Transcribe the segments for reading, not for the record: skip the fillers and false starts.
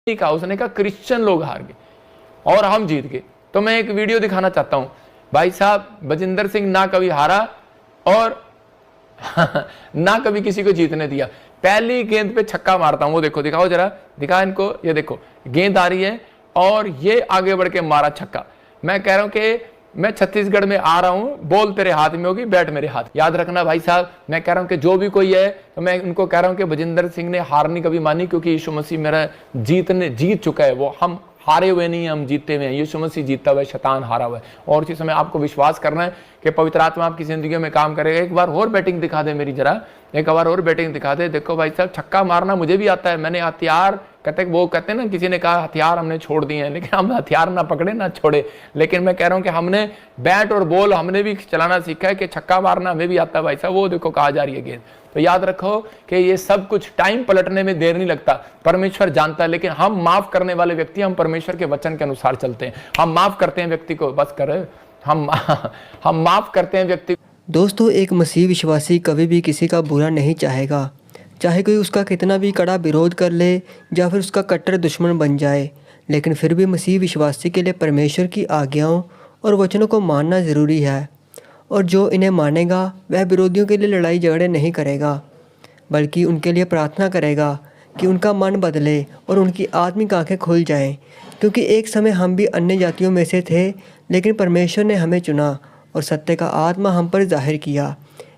नहीं कहा, उसने कहा क्रिश्चियन लोग हार गए और हम जीत गए। तो मैं एक वीडियो दिखाना चाहता हूं भाई साहब, बजिंदर सिंह ना कभी हारा और ना कभी किसी को जीतने दिया। पहली गेंद पे छक्का मारता हूं, वो देखो, दिखाओ जरा, दिखा इनको, ये देखो गेंद आ रही है और ये आगे बढ़ के मारा छक्का। मैं कह रहा हूं कि मैं छत्तीसगढ़ में आ रहा हूं, बॉल तेरे हाथ में होगी, बैट मेरे हाथ। याद रखना भाई साहब, मैं कह रहा हूं कि जो भी कोई है, तो मैं उनको कह रहा हूं कि बजिंदर सिंह ने हार नहीं कभी मानी, क्योंकि यीशु मसीह मेरा जीत चुका है। वो हम हारे हुए नहीं, हम जीते हुए हैं। यीशु मसीह जीता हुआ है, शैतान हारा हुआ है। और इसी समय आपको विश्वास करना है कि पवित्र आत्मा आपकी जिंदगी में काम करेगा। एक बार और बैटिंग दिखा दे मेरी, जरा एक बार और बैटिंग दिखा दे। देखो भाई साहब, छक्का मारना मुझे भी आता है। मैंने हथियार कहते हैं ना, किसी ने कहा हथियार हमने छोड़ दिए हैं, लेकिन हम हथियार ना पकड़े ना छोड़े। लेकिन मैं कह रहा हूं कि हमने बैट और बॉल हमने भी चलाना सीखा है, कि छक्का मारना हमें भी आता है भाई साहब। वो देखो कहा जा रही है गेंद। तो याद रखो कि ये सब कुछ टाइम पलटने में देर नहीं लगता, परमेश्वर जानता है। लेकिन हम माफ करने वाले व्यक्ति, हम परमेश्वर के वचन के अनुसार चलते हैं। हम माफ करते हैं व्यक्ति को, बस कर हम माफ करते हैं व्यक्ति। दोस्तों, एक मसीह विश्वासी कभी भी किसी का बुरा नहीं चाहेगा, चाहे कोई उसका कितना भी कड़ा विरोध कर ले या फिर उसका कट्टर दुश्मन बन जाए। लेकिन फिर भी मसीह विश्वासी के लिए परमेश्वर की आज्ञाओं और वचनों को मानना ज़रूरी है। और जो इन्हें मानेगा वह विरोधियों के लिए लड़ाई झगड़े नहीं करेगा, बल्कि उनके लिए प्रार्थना करेगा कि उनका मन बदले और उनकी आत्मिक आंखें खुल जाएं। क्योंकि एक समय हम भी अन्य जातियों में से थे, लेकिन परमेश्वर ने हमें चुना और सत्य का आत्मा हम पर जाहिर किया।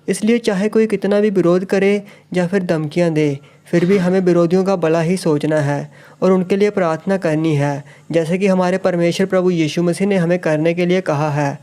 इसलिए चाहे कोई कितना भी विरोध करे या फिर धमकियां दे, फिर भी हमें विरोधियों का भला ही सोचना है और उनके लिए प्रार्थना करनी है, जैसे कि हमारे परमेश्वर प्रभु यीशु मसीह ने हमें करने के लिए कहा है।